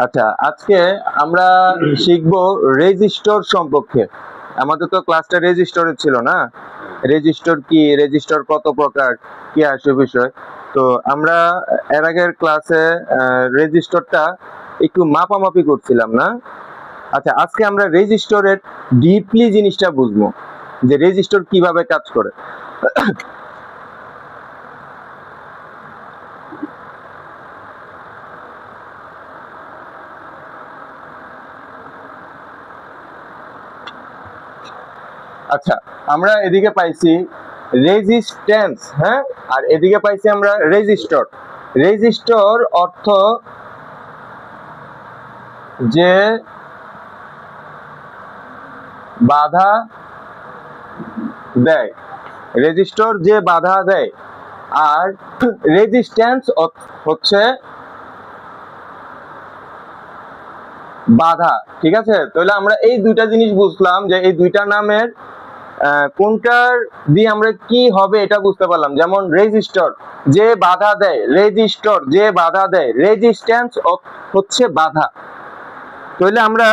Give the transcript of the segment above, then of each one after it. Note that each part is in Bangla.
আচ্ছা, আজকে আমরা শিখব রেজিস্টর সম্পর্কে। আমাদের তো ক্লাসটা রেজিস্টরের ছিল না। রেজিস্টর কি, রেজিস্টর কত প্রকার, কি আসে বিষয়। তো আমরা এর আগের ক্লাসে রেজিস্টরটা একটু মাপামাপি করছিলাম না। আচ্ছা, আজকে আমরা রেজিস্টরের ডিপলি জিনিসটা বুঝবো যে রেজিস্টর কিভাবে কাজ করে। আচ্ছা, আমরা এদিকে পাইছি রেজিস্ট্যান্স, হ্যাঁ, আর এদিকে পাইছি আমরা রেজিস্টর। রেজিস্টর অর্থ যে বাধা দেয়, রেজিস্টর যে বাধা দেয়, আর রেজিস্ট্যান্স হচ্ছে বাধা। ঠিক আছে, তাহলে আমরা এই দুইটা জিনিস বুঝলাম যে এই দুইটা নামের কোনটার দিয়ে আমরা কি হবে এটা বুঝতে পারলাম। যেমন রেজিস্টর যে বাধা দেয়, রেজিস্টর যে বাধা দেয়, রেজিস্ট্যান্স হচ্ছে বাধা। তাহলে আমরা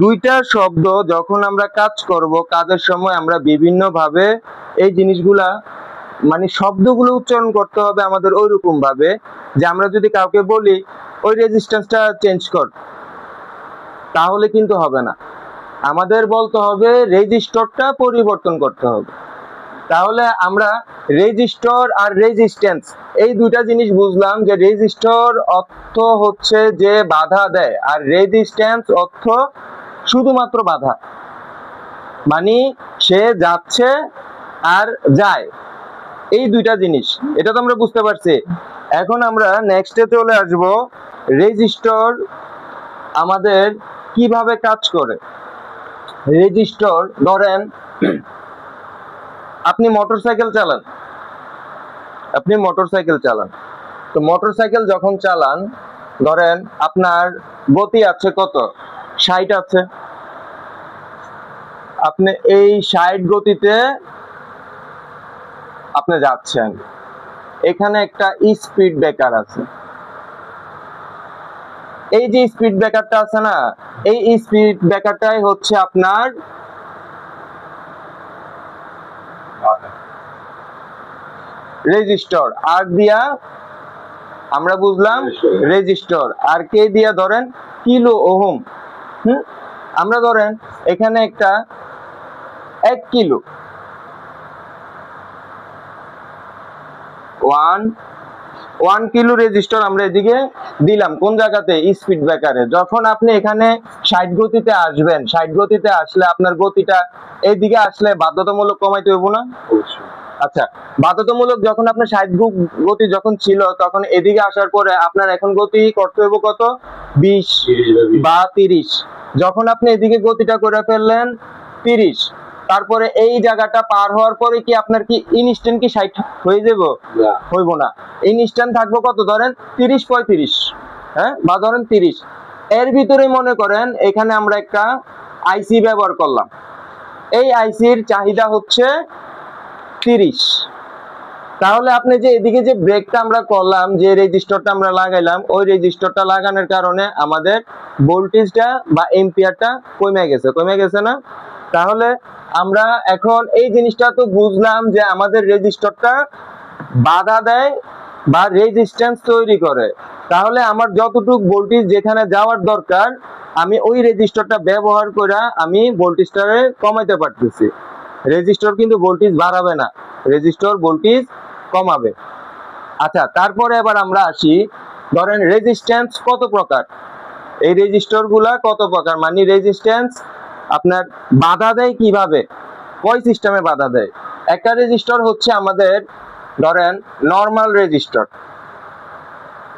দুইটা শব্দ যখন আমরা কাজ করব, কাজের সময় আমরা বিভিন্ন ভাবে এই জিনিসগুলা মানে শব্দগুলো উচ্চারণ করতে হবে আমাদের ওইরকম ভাবে যে আমরা যদি কাউকে বলি ওই রেজিস্ট্যান্সটা চেঞ্জ কর, তাহলে কিন্তু হবে না। আমাদের বলতে হবে রেজিস্টরটা পরিবর্তন করতে হবে। তাহলে আমরা রেজিস্টর আর রেজিস্ট্যান্স এই দুইটা জিনিস বুঝলাম যে রেজিস্টর অর্থ হচ্ছে যে বাধা দেয়, আর রেজিস্ট্যান্স অর্থ শুধুমাত্র বাধা, মানে সে যাচ্ছে আর যায়, এই দুইটা জিনিস। এটা তো আমরা বুঝতে পারছি। এখন আমরা নেক্সটে চলে আসব রেজিস্টর আমাদের কিভাবে কাজ করে। রেজিস্টর ধরেন আপনি মোটরসাইকেল চালান, তো মোটরসাইকেল যখন চালান, ধরেন আপনার গতি আছে কত, 60 আছে। আপনি এই 60 গতিতে আপনি যাচ্ছেন, এখানে একটা স্পিড ব্রেকার আছে। এই যে স্পিড ব্রেকারটা আছে না, এই স্পিড ব্রেকারটাই হচ্ছে আপনার রেজিস্টর। আর দিয়া আমরা বুঝলাম রেজিস্টর, আর কে দিয়া ধরেন কিলো ওহম। আমরা ধরেন এখানে একটা 1 কিলো, 1 কিলো রেজিস্টর আমরা এদিকে দিলাম কোন জায়গাতে, স্পিড ব্রেকারে। যখন আপনি এখানে 60 গতিতে আসবেন, 60 গতিতে আসলে আপনার গতিটা এইদিকে আসলে বাধ্যতামূলক কমাইতে হইব না? আচ্ছা, বাধ্যতামূলক যখন আপনার 60 গতি যখন ছিল, তখন এদিকে আসার পরে আপনার এখন গতি করতে হইব কত, 20 বা 30। যখন আপনি এদিকে গতিটা করে ফেললেন 30, তারপরে এই জায়গাটা পার হওয়ার পরে কি আপনার কি ইনস্ট্যান্ট কি 60 হয়ে যাব? হইব না। ইনস্ট্যান্ট থাকবো কত, ধরেন 30-35, হ্যাঁ, বা ধরেন 30। এর ভিতরে মনে করেন এখানে আমরা একটা আইসি ব্যবহার করলাম, এই আইসির চাহিদা হচ্ছে 30। তাহলে আপনি যে এদিকে যে ব্রেকটা আমরা করলাম, যে রেজিস্টরটা আমরা লাগাইলাম, ওই রেজিস্টরটা লাগানোর কারণে আমাদের ভোল্টেজটা বা এম্পিয়ারটা কমে গেছে না? তাহলে আমরা এখন এই জিনিসটা তো বুঝলাম যে আমাদের রেজিস্টরটা বাধা দেয় বা রেজিস্ট্যান্স তৈরি করে। তাহলে আমার যতটুকু ভোল্টেজ যেখানে যাওয়ার দরকার, আমি ওই রেজিস্টরটা ব্যবহার করে আমি ভোল্টেজটারে কমাইতে পারতেছি। রেজিস্টর কিন্তু ভোল্টেজ বাড়াবে না, রেজিস্টর ভোল্টেজ কমাবে। আচ্ছা, তারপরে এবার আমরা আসি, ধরেন রেজিস্ট্যান্স কত প্রকার, এই রেজিস্টর গুলা কত প্রকার, মানে রেজিস্ট্যান্স আপনার বাধা দেয় কিভাবে, কয় সিস্টেমে বাধা দেয়। একটা রেজিস্টর হচ্ছে আমাদের ধরেন নরমাল রেজিস্টর।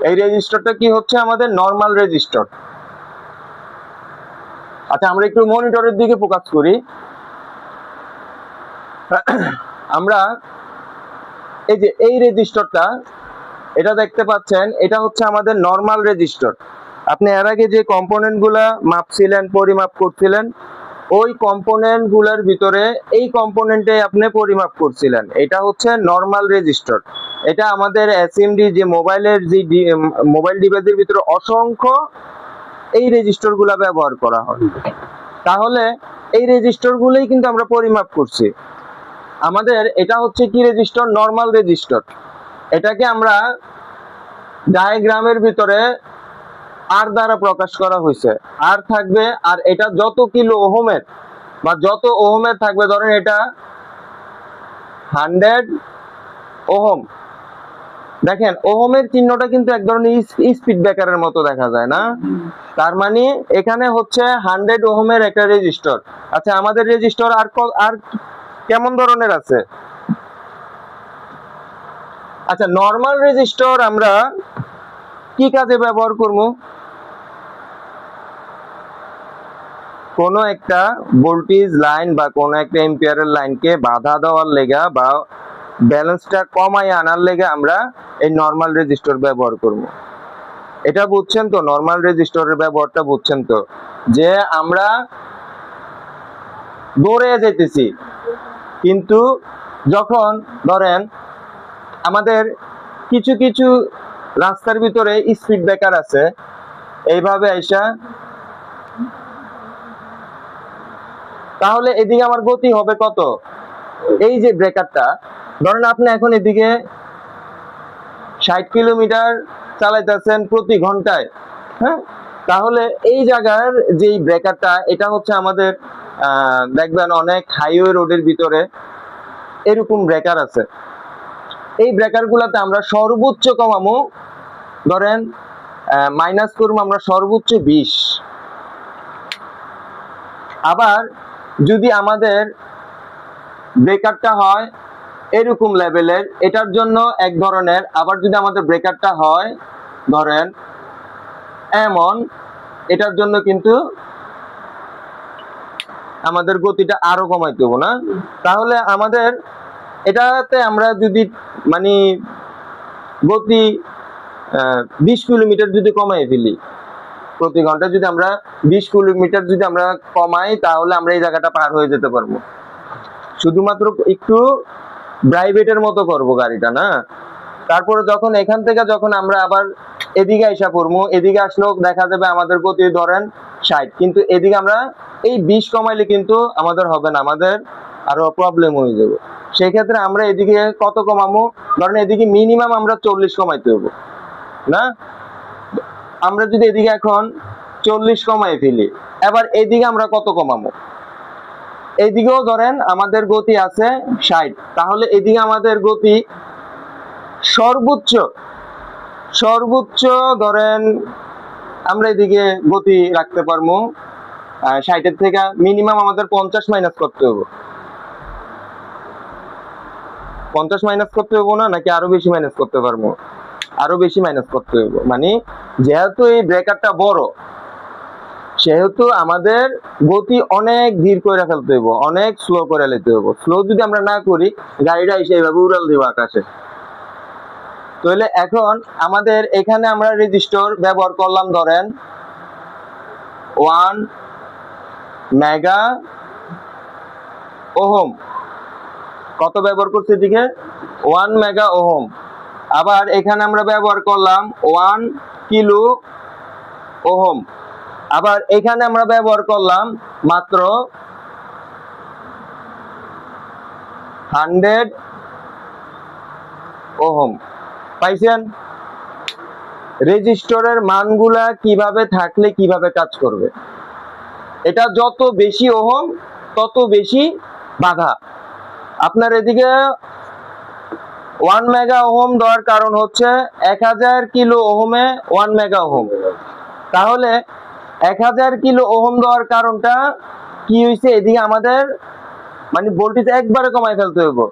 এই রেজিস্টরটা কি হচ্ছে আমাদের নরমাল রেজিস্টর। আচ্ছা, আমরা একটু মনিটরের দিকে ফোকাস করি। আমরা এই যে এই রেজিস্টরটা, এটা দেখতে পাচ্ছেন, এটা হচ্ছে আমাদের নরমাল রেজিস্টর। আপনি এর আগে যে কম্পোনেন্ট গুলা মাপছিলেন, পরিমাপ করছিলেন, ওই কম্পোনেন্ট গুলার ভিতরে এই কম্পোনেন্টে আপনি পরিমাপ করছিলেন, এটা হচ্ছে নরমাল রেজিস্টর। এটা আমাদের এসএমডি যে মোবাইলের যে মোবাইল ডিভাইসের ভিতরে অসংখ্য এই রেজিস্টর গুলা ব্যবহার করা হয়। তাহলে এই রেজিস্টর গুলোই কিন্তু আমরা পরিমাপ করছি। আমাদের এটা হচ্ছে কি রেজিস্টর? Normal resistor. এটাকে আমরা ডায়াগ্রামের ভিতরে আর দ্বারা প্রকাশ করা হয়েছে, আর থাকবে, আর এটা যত কিলো ওহমের বা যত ওহমের থাকবে, ধরেন এটা 100 ওহম। দেখেন ওহমের চিহ্নটা কিন্তু এক ধরনের স্পিড ব্রেকারের মতো দেখা যায় না? তার মানে এখানে হচ্ছে 100 ওহমের একটা রেজিস্টর। আচ্ছা, আমাদের রেজিস্টর আর কেমন ধরনের আছে? আচ্ছা, নরমাল রেজিস্টর আমরা কি কাজে ব্যবহার করব? কোন একটা ভোল্টেজ লাইন বা কোন একটা এম্পিয়ারের লাইনকে বাধা দেওয়ার লেগা বা ব্যালেন্সটা কমায় আনার লেগে আমরা এই নরমাল রেজিস্টর ব্যবহার করব। এটা বুঝছেন তো? নরমাল রেজিস্টরের ব্যবহারটা বুঝছেন তো? যে আমরা দৌড়ে যেতেছি, কিন্তু যখন ধরেন আমাদের কিছু কিছু রাস্তার ভিতরে স্পিড ব্রেকার আছে, এইভাবে আইসা, তাহলে এদিকে আমার গতি হবে কত? এই যে ব্রেকারটা, ধরেন আপনি এখন এদিকে 60 কিলোমিটার চালাইতেছেন প্রতি ঘন্টায়, হ্যাঁ? তাহলে এই জায়গার যে ব্রেকারটা, এটা হচ্ছে আমাদের দেখবেন অনেক হাইওয়ে রোডের ভিতরে এরকম ব্রেকার আছে। এই ব্রেকার গুলাতে আমরা সর্বোচ্চ কমামো, ধরেন মাইনাস করবো আমরা সর্বোচ্চ 20। আবার যদি আমাদের ব্রেকারটা হয় এরকম লেভেলের, এটার জন্য এক ধরনের, আবার যদি আমাদের ব্রেকারটা হয় ধরেন এমন, এটার জন্য কিন্তু আমাদের গতিটা আরো কমাইতে হবে না? তাহলে আমাদের এটাতে আমরা যদি মানে গতি 20 কিলোমিটার যদি কমাই ফেলি প্রতি ঘন্টায়, যদি আমরা 20 কিলোমিটার যদি আমরা কমাই, তাহলে আমরা এই জায়গাটা পার হয়ে যেতে পারবো। শুধুমাত্র একটু প্রাইভেটের মতো করবো গাড়িটা, না? তারপরে যখন এখান থেকে যখন আমরা আবার এদিকে আইসা পড়বো, এদিকে আসলেও দেখা যাবে আমাদের গতি ধরেন 60, কিন্তু এদিকে আমরা এই 20 কমাইলে কিন্তু আমাদের হবে না, আমাদের আরো প্রবলেম হয়ে যাবে। সেই ক্ষেত্রে আমরা এদিকে কত কমাবো? ধরেন এদিকে মিনিমাম আমরা 40 কমাইতে হবে, না? আমরা যদি এদিকে এখন 40 কমাই ফেলি, এবার এদিকে আমরা কত কমাবো? এইদিকেও ধরেন আমাদের গতি আছে 60, তাহলে এদিকে আমাদের গতি সর্বোচ্চ ধরেন আমরা এদিকে গতি রাখতে পারবো 60-এর থেকে মিনিমাম আমাদের 50 মাইনাস করতে হবে। 50 মাইনাস করতে হবে না, নাকি আরো বেশি মাইনাস করতে পারবো? আরো বেশি মাইনাস করতে হবে। মানে যেহেতু এই ব্রেকারটা বড়, সেহেতু আমাদের গতি অনেক ধীর করে ফেলতে হবে, অনেক স্লো করে নিতে হবে। স্লো যদি আমরা না করি, গাড়িটা এসে এইভাবে উড়াল দিব আকাশে। তাহলে এখন আমাদের এখানে আমরা রেজিস্টর ব্যবহার করলাম ধরেন 1 মেগা ওহম। কত ব্যবহার করছি এদিকে? 1 মেগা ওহম। আবার এখানে আমরা ব্যবহার করলাম 1 কিলো ওহম। আবার এখানে আমরা ব্যবহার করলাম মাত্র 100 ওহম। পাইছেন? রেজিস্টরের মানগুলা কিভাবে থাকলে কিভাবে কাজ করবে? এটা যত বেশি ওহম তত বেশি বাধা। আপনার এদিকে 1 মেগা ওহম দেওয়ার কারণ হচ্ছে 1000 কিলো ওহমে 1 মেগা ওহম। তাহলে 1000 কিলো ওহম দেওয়ার কারণটা কি হয়েছে? এদিকে আমাদের মানে ভোল্টেজ একবারে কমাই ফেলতে হবে,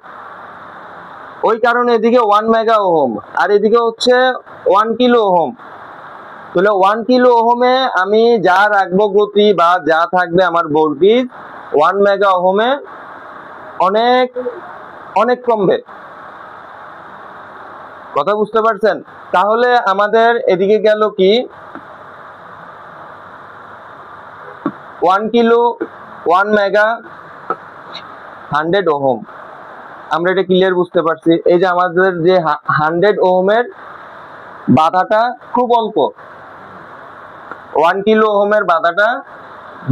ওই কারণে এদিকে 1 মেগা ওহম, আর এদিকে হচ্ছে 1 কিলো ওহম। তাহলে 1 কিলো ওহমে আমি যা রাখবো গতি বা যা থাকবে আমার ভোল্টেজ, 1 মেগা ওহমে অনেক অনেক কমবে। কথা বুঝতে পারছেন? তাহলে আমাদের এদিকে গেল কি 1 কিলো 1 মেগা 100 ওহম। আমরা এটা ক্লিয়ার বুঝতে পারছি। এই যে আমাদের যে 100 ওহমের বাধাটা খুব অল্প, 1 কিলো ওহমের বাধাটা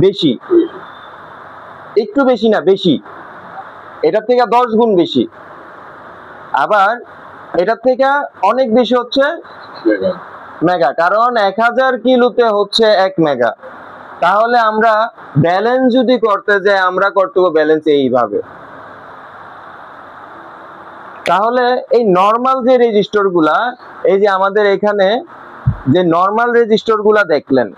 বেশি, একটু বেশি না, বেশি, এটার থেকে 10 গুণ বেশি। আবার এটার থেকে অনেক বেশি হচ্ছে মেগা, কারণ 1000 কিলোতে হচ্ছে 1 মেগা। তাহলে আমরা ব্যালেন্স যদি করতে যাই, আমরা করতে হবে ব্যালেন্স এইভাবে। তাহলে এই নরমাল যে রেজিস্টর গুলা, এই যে আমাদের এখানে যে নরমাল রেজিস্টর গুলা দেখলেন,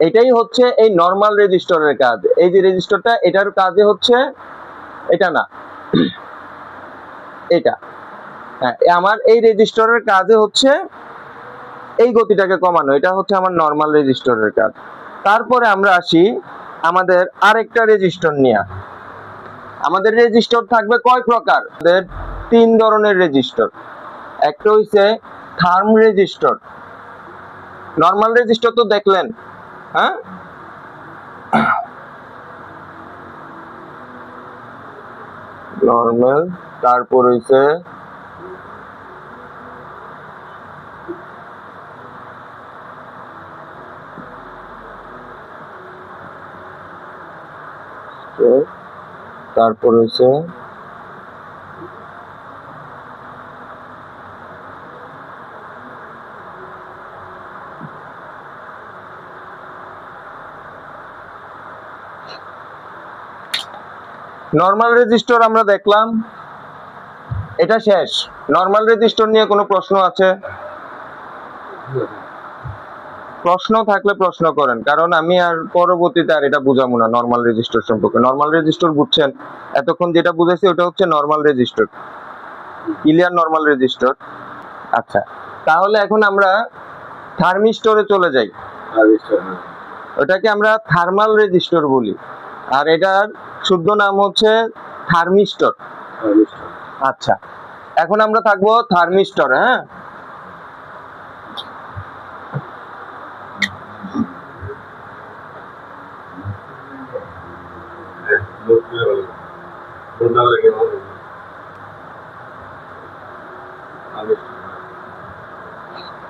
এটাই হচ্ছে এই নরমাল রেজিস্টরের কাজ। এই যে রেজিস্টরটা, এটার কাজে হচ্ছে এটা না, এটা, হ্যাঁ, আমার এই রেজিস্টরের কাজে হচ্ছে এই গতিটাকে কমানো। এটা হচ্ছে আমার নরমাল রেজিস্টরের কাজ। তারপরে আমরা আসি আমাদের আরেকটা রেজিস্টর নিয়ে। আমাদের রেজিস্টর থাকবে কয় প্রকার? আমাদের 3 ধরনের রেজিস্টর। একটা হইছে থার্ম রেজিস্টর। নরমাল রেজিস্টর তো দেখলেন, হ্যাঁ, নরমাল। তারপর হইছে তারপর হইছে নরমাল রেজিস্টর। আমরা দেখলাম, এটা শেষ। নরমাল রেজিস্টর নিয়ে কোনো প্রশ্ন আছে? প্রশ্ন থাকলে প্রশ্ন করেন, কারণ আমি আর পরবর্তীতে আর এটা বুঝাবো না নরমাল রেজিস্টর সম্পর্কে। নরমাল রেজিস্টর বুঝছেন, এতক্ষণ যেটা বুঝাইছি ওটা হচ্ছে normal resistor. Clear normal resistor? আচ্ছা, তাহলে এখন আমরা থার্মিস্টরে চলে যাই। ওটাকে আমরা থার্মাল রেজিস্টর বলি, আর এটার শুদ্ধ নাম হচ্ছে থার্মিস্টর। আচ্ছা, এখন আমরা থাকবো থার্মিস্টর। হ্যাঁ,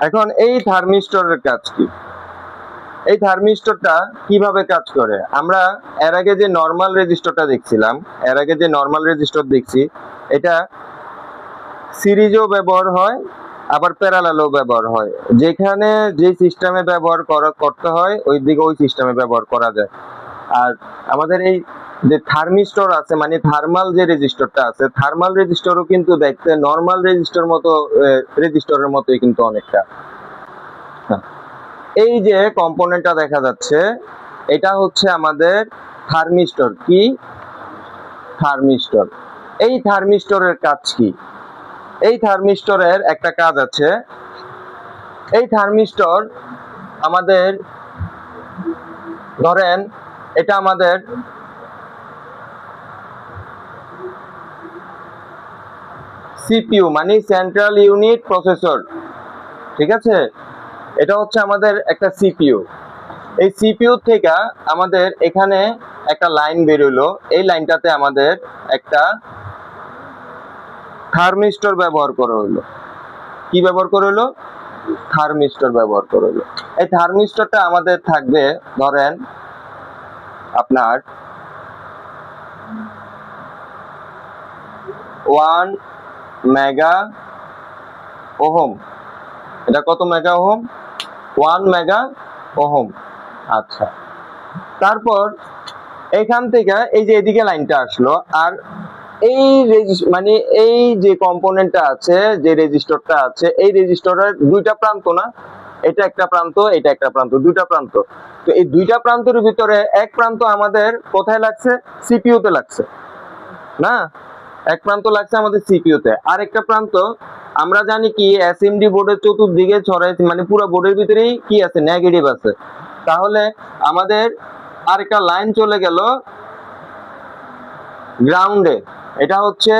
এখন এই থার্মিস্টরের কাজ কি? এই থার্মিস্টরটা কিভাবে কাজ করে? আমরা এর আগে যে নরমাল রেজিস্টরটা দেখছিলাম, এর আগে যে নরমাল রেজিস্টর দেখছি, এটা সিরিজেও ব্যবহার হয়, আবার প্যারালালও ব্যবহার হয়। যেখানে যে সিস্টেমে ব্যবহার করতে হয় ওই দিকে ওই সিস্টেমে ব্যবহার করা যায়। আর আমাদের এই যে থার্মিস্টর আছে, মানে থার্মাল যে রেজিস্টরটা আছে, থার্মাল রেজিস্টরও কিন্তু দেখতে নরমাল রেজিস্টর মতো, রেজিস্টরের মতোই কিন্তু অনেকটা। এই যে কম্পোনেন্টটা দেখা যাচ্ছে, এটা হচ্ছে আমাদের থার্মিস্টর। কি? থার্মিস্টর। এই থার্মিস্টরের কাজ কি? এই থার্মিস্টরের একটা কাজ আছে। এই থার্মিস্টর আমাদের, ধরেন এটা আমাদের সিপিইউ, মানে সেন্ট্রাল ইউনিট প্রসেসর, ঠিক আছে? এটা হচ্ছে আমাদের একটা সিপিইউ। এই সিপিইউ থেকে আমাদের এখানে একটা লাইন বেরোলো, এই লাইনটাতে আমাদের একটা থার্মিস্টর ব্যবহার করা হলো। কি ব্যবহার করা হলো? থার্মিস্টর ব্যবহার করা হলো। এই থার্মিস্টরটা আমাদের থাকবে, ধরেন আপনার 1 মেগা ওহম। এটা কত মেগা ওহম? 1 mega ohm. আচ্ছা, তারপর এখান থেকে এই যে এদিকে লাইনটা আসলো, আর এই মানে এই যে কম্পোনেন্টটা আছে, যে রেজিস্টরটা আছে, এই রেজিস্টরের দুইটা প্রান্ত না, এটা একটা প্রান্ত, এটা একটা প্রান্ত, দুইটা প্রান্ত। তো এই দুইটা প্রান্তের ভিতরে এক প্রান্ত আমাদের কোথায় লাগছে? সিপিইউ তে লাগছে না? এক প্রান্ত লাগছে আমাদের সিপিইউ তে, আর একটা প্রান্ত আমরা জানি কি এসএমডি বোর্ডের চতুর্দিকে ছড়াইছে, মানে পুরো বোর্ডের ভিতরেই কি আছে? নেগেটিভ আছে। তাহলে আমাদের আরেকটা লাইন চলে গেল গ্রাউন্ডে। এটা হচ্ছে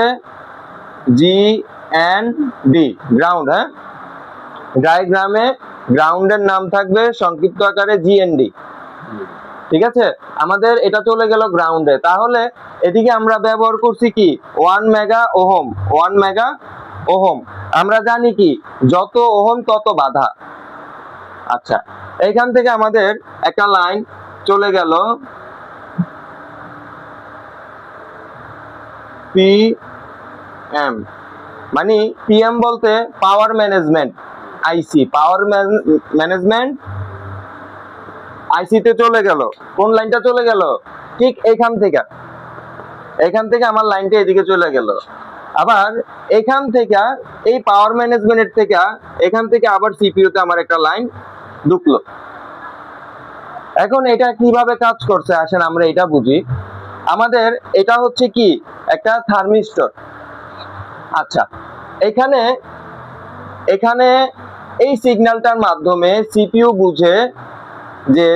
GND, গ্রাউন্ড। হ্যাঁ, ডায়াগ্রামে গ্রাউন্ডের নাম থাকবে সংক্ষিপ্ত আকারে GND, ঠিক আছে? আমাদের এটা চলে গেল গ্রাউন্ডে। তাহলে এদিকে আমরা ব্যবহার করছি কি? 1 মেগা ওহম। 1 mega ohm. আমরা জানি কি, যত ওহম তত বাধা। আচ্ছা, এইখান থেকে আমাদের একটা লাইন চলে গেল পিএম, মানে পিএম বলতে পাওয়ার ম্যানেজমেন্ট আইসি, পাওয়ার ম্যানেজমেন্ট আইসি তে চলে গেল। কোন লাইনটা চলে গেল? ঠিক এখান থেকে আমার লাইনটা এদিকে চলে গেল। আবার এখান থেকে এই পাওয়ার ম্যানেজমেন্টের থেকে এখান থেকে আবার সিপিইউ তে আমার একটা লাইন ঢুকলো। এখন এটা কিভাবে কাজ করছে আসেন আমরা এটা বুঝি। আমাদের এটা হচ্ছে কি একটা থার্মিস্টর। আচ্ছা, এখানে এখানে এই সিগন্যালটার মাধ্যমে সিপিইউ বুঝে যে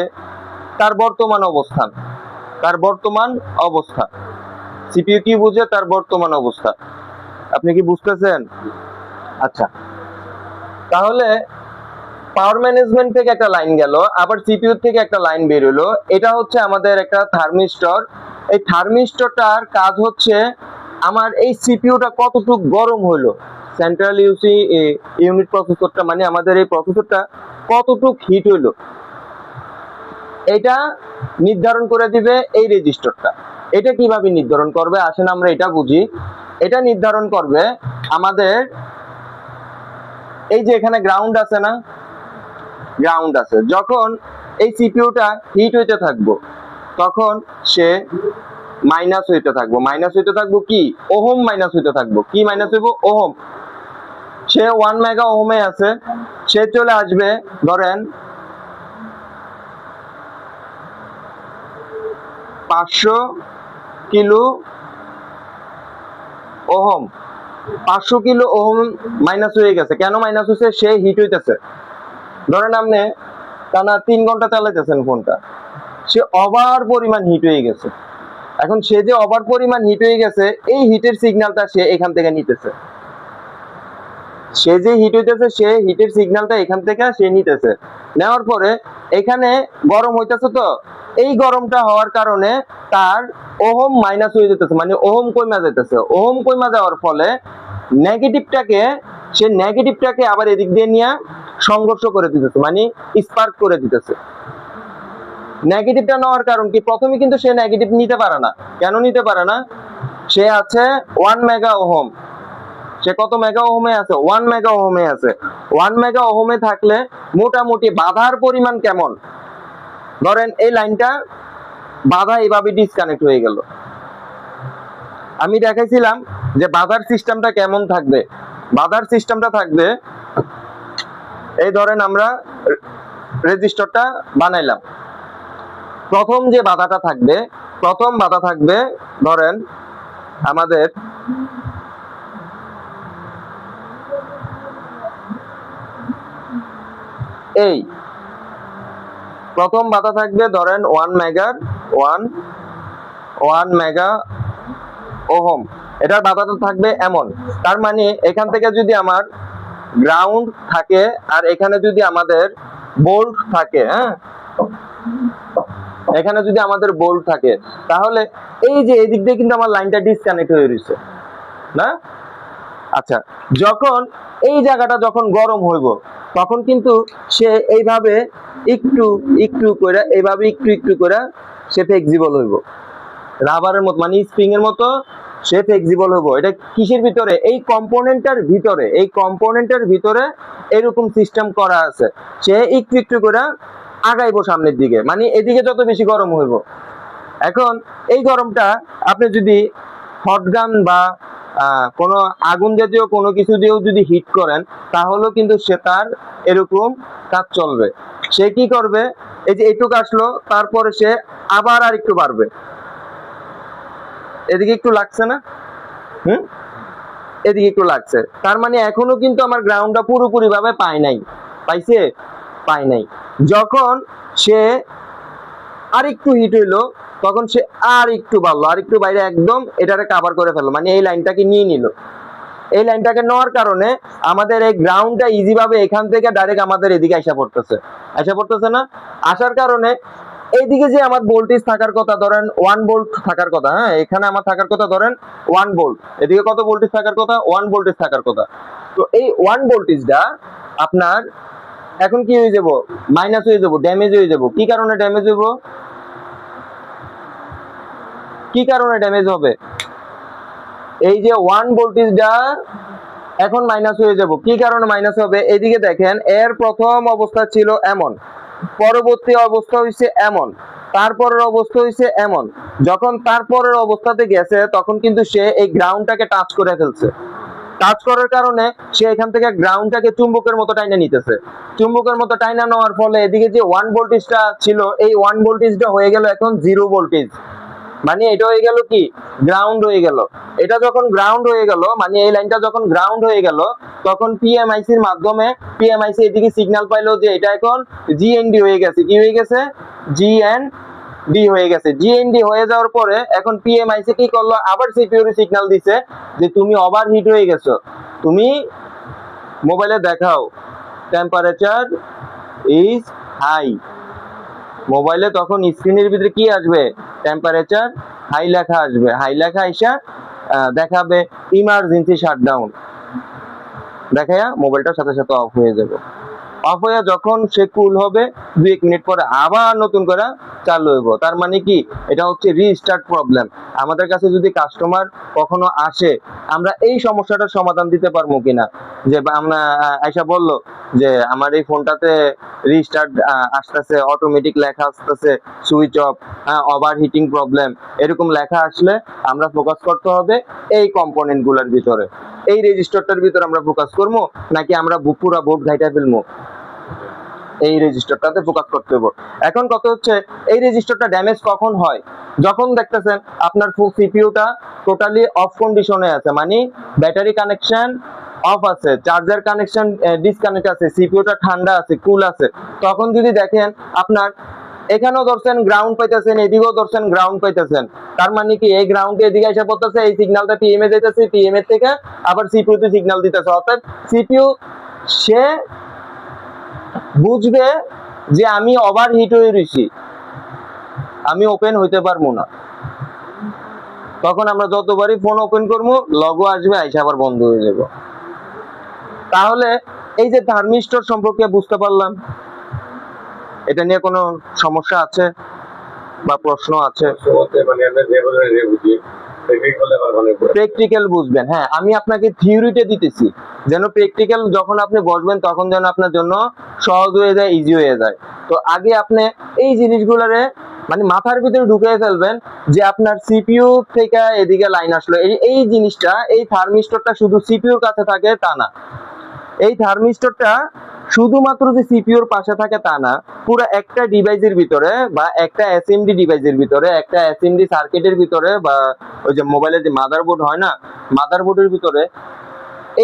তার বর্তমান অবস্থা, সিপিইউ কি বুঝে? তার বর্তমান অবস্থা। আপনি কি বুঝতেছেন? আচ্ছা, তাহলে পাওয়ার ম্যানেজমেন্ট থেকে একটা লাইন গেল, আবার সিপিইউ থেকে একটা লাইন বের হলো। এটা হচ্ছে আমাদের একটা থার্মিস্টর। এই থার্মিস্টরটার কাজ হচ্ছে আমার এই সিপিইউটা কতটুকু গরম হলো, সেন্ট্রাল ইউসি ইউনিট প্রসেসরটা, মানে আমাদের এই প্রসেসরটা কতটুকু হিট হইলো, এটা নির্ধারণ করে দিবে এই রেজিস্টারটা। এটা কিভাবে নির্ধারণ করবে আসেন আমরা এটা বুঝি। এটা নির্ধারণ করবে আমাদের এই যে এখানে গ্রাউন্ড আছে না, গ্রাউন্ড আছে, যখন এই সিপিইউটা হিট হইতে থাকবো তখন সে মাইনাস হইতে থাকবো কি ওহম মাইনাস হইতে থাকবো। কি মাইনাস হইব? ওহম। সে 1 মেগা ওহমে আছে, সে চলে আসবে ধরেন 500 kilo ohm. 500 kilo ohm minus হয়ে গেছে। কেন মাইনাস হয়েছে? সে হিট হইতেছে। ধরেন আপনি টানা 3 ঘন্টা চালাইতেছেন ফোনটা, সে ওভার পরিমাণ হিট হয়ে গেছে। এখন সে যে ওভার পরিমাণ হিট হয়ে গেছে, এই হিটের সিগন্যালটা সে এখান থেকে নিতেছে। সে যে হিট হইতেছে, সে হিটের সিগন্যালটা এখান থেকে সে নিতেছে। নেওয়ার পরে এখানে গরম হইতেছে, তো এই গরমটা হওয়ার কারণে তার ওহম মাইনাস হয়ে যেতেছে, মানে ওহম কমে যেতেছে। ওহম কমে যাওয়ার ফলে নেগেটিভটাকে আবার এদিক দিয়ে নিয়ে সংঘর্ষ করে দিতেছে, মানে স্পার্ক করে দিতেছে। নেগেটিভটা নেওয়ার কারণ কি? প্রথমে কিন্তু সে নেগেটিভ নিতে পারে না। কেন নিতে পারে না? সে আছে 1 মেগা ওহম। সে কত মেগা ওহমে আছে? 1 মেগা ওহমে আছে। 1 মেগা ওহমে থাকলে মোটামুটি বাধার পরিমাণ কেমন? ধরেন এই লাইনটা বাধা এইভাবে ডিসকানেক্ট হয়ে গেল। আমি দেখাইছিলাম যে বাধার সিস্টেমটা কেমন থাকবে। বাধার সিস্টেমটা থাকবে, এই ধরেন আমরা রেজিস্টারটা বানাইলাম। প্রথম যে বাধাটা থাকবে, প্রথম বাধা থাকবে ধরেন আমাদের এই প্রথম বাধা থাকবে ধরেন 1 মেগা ওহম। এটার বাধাটা থাকবে এমন। তার মানে এখান থেকে যদি আমার গ্রাউন্ড থাকে আর এখানে যদি আমাদের বোল্ট থাকে, হ্যাঁ, এখানে যদি আমাদের বোল্ট থাকে, তাহলে এই যে এদিক দিয়ে কিন্তু আমার লাইনটা ডিসকানেক্ট হয়ে রয়েছে না। আচ্ছা, যখন এই জায়গাটা যখন গরম হইব, তখন কিন্তু সে এইভাবে একটু একটু করে, এইভাবে একটু একটু করে সে ফ্লেক্সিবল হইব, রাবারের মতো, মানে স্প্রিং এর মতো সে ফ্লেক্সিবল হইব। এটা কিসের ভিতরে? এই কম্পোনেন্টের ভিতরে। এই কম্পোনেন্টের ভিতরে এরকম সিস্টেম করা আছে। সে একটু একটু করে আগাইবো সামনের দিকে, মানে এদিকে যত বেশি গরম হইব। এখন এই গরমটা আপনি যদি হটগান বা কোনো আগুন জাতীয় কোনো কিছু দিয়েও যদি হিট করেন, তাহলেও কিন্তু সে তার এরকম কাজ চলবে। সে কি করবে? এই যে এটুক আসলো, তারপরে সে আবার আর একটু বাড়বে। এদিকে একটু লাগছে না? এদিকে একটু লাগছে। তার মানে এখনো কিন্তু আমার গ্রাউন্ডটা পুরোপুরি ভাবে পায় নাই। পাইছে? পায় নাই। যখন সে আর একটু হিট হইলো, তখন সে আর একটু বাড়লো, আর একটু বাইরে একদম এটারে কভার করে ফেললো, মানে এই লাইনটাকে নিয়ে নিল। এই লাইনটাকে নেওয়ার কারণে আমাদের এই গ্রাউন্ডটা ইজি ভাবে এখান থেকে ডাইরেক্ট আমাদের এদিকে আইসা পড়তেছে না। আসার কারণে এইদিকে যে আমার ভোল্টেজ থাকার কথা ধরেন 1 ভোল্ট থাকার কথা, হ্যাঁ, এখানে আমার থাকার কথা ধরেন 1 ভোল্ট, এদিকে কত ভোল্টেজ থাকার কথা? 1 ভোল্টেজ থাকার কথা। তো এই 1 ভোল্টেজটা আপনার এখন কি হয়ে যাব, মাইনাস হয়ে যাব, ড্যামেজ হয়ে যাব। কি কারণে ড্যামেজ হইব, কি কারণে ড্যামেজ হবে, এই যে 1 ভোল্টেজটা এখন মাইনাস হয়ে যাব। কি কারণে মাইনাস হবে, এদিকে দেখেন এর প্রথম অবস্থা ছিল এমন, পরবর্তী অবস্থা হইছে এমন, তারপরের অবস্থা হইছে এমন। যখন তারপরের অবস্থাতে গেছে তখন কিন্তু সে এই গ্রাউন্ডটাকে টাচ করে ফেলছে। টাচ করার কারণে সে এখান থেকে গ্রাউন্ডটাকে চুম্বকের মতো টাইনা নিতেছে। চুম্বকের মতো টাইনা নেওয়ার ফলে এদিকে যে 1 ভোল্টেজটা ছিল, এই 1 ভোল্টেজটা হয়ে গেল এখন 0 ভোল্টেজ। মানে এটা হয়ে গেল কি, গ্রাউন্ড হয়ে গেল। এটা যখন গ্রাউন্ড হয়ে গেল, মানে এই লাইনটা যখন গ্রাউন্ড হয়ে গেল, তখন পিএমআইসির মাধ্যমে পিএমআইসি এদিকে সিগন্যাল পাইলো যে এটা এখন জিএনডি হয়ে গেছে। কি হয়ে গেছে, জিএনডি হয়ে গেছে। জিএনডি হয়ে যাওয়ার পরে এখন পিএমআইসি কি করলো, আবার সিপিইউ সিগন্যাল দিছে যে তুমি ওভারহিট হয়ে গেছো, তুমি মোবাইলে দেখাও টেম্পারেচার ইজ হাই। মোবাইলে তখন স্ক্রিনের ভিতরে কি আসবে, টেম্পারেচার হাই লেখা আসবে। হাই লেখা আইসা দেখাবে ইমার্জেন্সি শাটডাউন, দেখায়া মোবাইলটার সাথে সাথে অফ হয়ে যাবে। অফ হয়ে যখন সে কুল হবে 2-1 মিনিট পরে আবার নতুন করে চালু হইব। তার মানে কি, এটা হচ্ছে রিস্টার্ট প্রবলেম। আমাদের কাছে যদি কাস্টমার কখনো আসে, আমরা এই সমস্যাটার সমাধান দিতে পারবো কিনা, যে আমরা আয়সা বলল যে আমার এই ফোনটাতে রিস্টার্ট আসতেছে, অটোমেটিক লেখা আসতেছে, সুইচ অফ, ওভারহিটিং প্রবলেম, এরকম লেখা আসলে আমরা ফোকাস করতে হবে এই কম্পোনেন্ট গুলোর ভিতরে, এই রেজিস্টারটার ভিতরে আমরা ফোকাস করবো, নাকি আমরা পুরা বোর্ড ঘাইটা ফেলবো, এই রেজিস্টারটাতে ফোকাস করতে হবে। এখন কথা হচ্ছে এই রেজিস্টারটা ড্যামেজ কখন হয়, যখন দেখতেছেন আপনার সিপিইউটা টোটালি অফ কন্ডিশনে আছে, মানে ব্যাটারি কানেকশন অফ আছে, চার্জার কানেকশন ডিসকানেক্ট আছে, সিপিইউটা ঠান্ডা আছে, কুল আছে। তখন যদি দেখেন আপনার এখানেও ধরছেন গ্রাউন্ড পাইতেছেন, এদিকেও ধরছেন গ্রাউন্ড পাইতেছেন, তার মানে কি এই গ্রাউন্ডে এদিকে এসে পড়তেছে, এই সিগন্যালটা পিএম এ যাইতেছে, পিএম এর থেকে আবার সিপিইউ তে সিগন্যাল দিতেছে। অর্থাৎ সিপিইউ সে বুঝবে যে আমি ওভারহিট হয়ে রইছি, আমি ওপেন হইতে পারবো না। তখন আমরা যতবারই ফোন ওপেন করবো লগো আসবে, আইসা আবার বন্ধ হয়ে যাবে। তাহলে এই যে থার্মিস্টর সম্পর্কে বুঝতে পারলাম, এটা নিয়ে কোনো সমস্যা আছে বা প্রশ্ন আছে? প্র্যাকটিক্যাল বুঝবেন, হ্যাঁ আমি আপনাকে থিওরিতে দিতেছি, যেন প্র্যাকটিক্যাল যখন আপনি বসবেন তখন যেন আপনার জন্য সহজ হয়ে যায়, ইজি হয়ে যায়। তো আগে আপনি এই জিনিসগুলোরে মানে মাথার ভিতরে ঢুকিয়ে ফেলবেন যে আপনার সিপিইউ থেকে এদিকে লাইন আসলো, এই জিনিসটা, এই থার্মিস্টরটা শুধু সিপিইউর কাছে থাকে তা না। এই থার্মিস্টরটা শুধুমাত্র যে সিপিইউর পাশে থাকে তা না, পুরো একটা ডিভাইসের ভিতরে বা একটা এসএমডি ডিভাইসের ভিতরে, একটা এসএমডি সার্কিটের ভিতরে, বা ওই যে মোবাইলের যে মাদারবোর্ড হয় না, মাদারবোর্ডের ভিতরে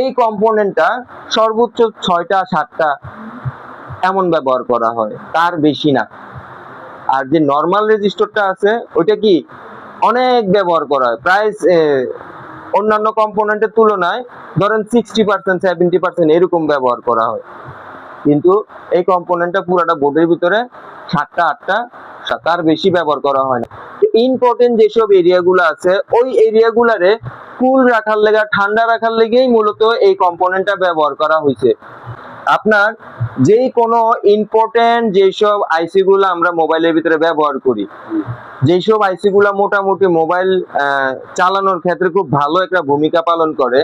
এই কম্পোনেন্টটা সর্বোচ্চ 6টা 7টা এমন ব্যবহার করা হয়, তার বেশি না। আর যে নরমাল রেজিস্টরটা আছে ওইটা কি অনেক ব্যবহার করা হয়, প্রায় অন্যান্য কম্পোনেন্টের তুলনায় ধরেন 60% 70% এরকম ব্যবহার করা হয়। কিন্তু এই কম্পোনেন্টটা পুরাটা বোর্ডের ভিতরে 7টা 8টা, তার বেশি ব্যবহার করা হয় না। ইম্পর্টেন্ট যেসব এরিয়াগুলো আছে ওই এরিয়াগুলারে কুল রাখার লেগে, ঠান্ডা রাখার লেগেই মূলত এই কম্পোনেন্টটা ব্যবহার করা হয়েছে। আপনার যেই কোনো ইম্পর্টেন্ট যেসব আইসি গুলো আমরা মোবাইলের ভিতরে ব্যবহার করি, যেসব আইসি গুলা মোটামুটি মোবাইল চালানোর ক্ষেত্রে খুব ভালো একটা ভূমিকা পালন করে,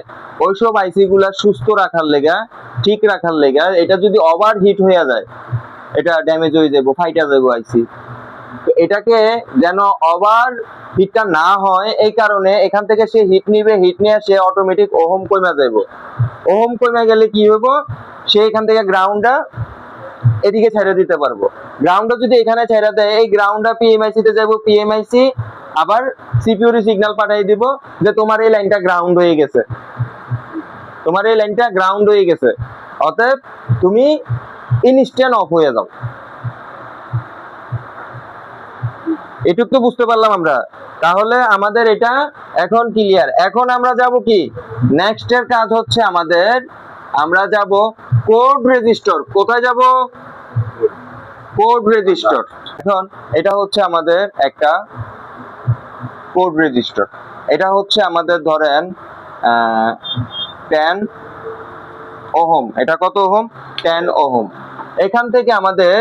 ওইসব আইসি গুলা সুস্থ রাখার লেগা, ঠিক রাখার লেগা, এটা যদি ওভার হিট হয়ে যায় এটা ড্যামেজ হয়ে যাবে, ফাইটা যাবে আইসি। তো এটাকে যেন ওভার হিটটা না হয়, এই কারণে এখান থেকে সে হিট নিবে, হিট নিয়ে সে অটোমেটিক ওহম কমে যাবে। ওহম কমে গেলে কি হইব, সে এখান থেকে গ্রাউন্ডটা এদিকে ছেড়ে দিতে পারবো। গ্রাউন্ডটা যদি এখানে ছেড়ে দেয়, এই গ্রাউন্ডটা পিএমআইসি তে যাবো, পিএমআইসি আবার সিপিইউ এর সিগন্যাল পাঠিয়ে দিব যে তোমার এই লাইনটা গ্রাউন্ড হয়ে গেছে, তোমার এই লাইনটা গ্রাউন্ড হয়ে গেছে, অতএব তুমি ইনস্ট্যান্ট অফ হয়ে যাও। এটুক তো বুঝতে পারলাম আমরা। তাহলে আমাদের এটা এখন ক্লিয়ার। এখন আমরা যাব কি, নেক্সট এর কাজ হচ্ছে আমাদের, আমরা যাব কোড রেজিস্টার। কোথায় যাব, কোড রেজিস্টার। এখন এটা হচ্ছে আমাদের একটা কোড রেজিস্টার। এটা হচ্ছে আমাদের ধরেন 10 ওহম। এটা কত ওহম, 10 ওহম। এখান থেকে আমাদের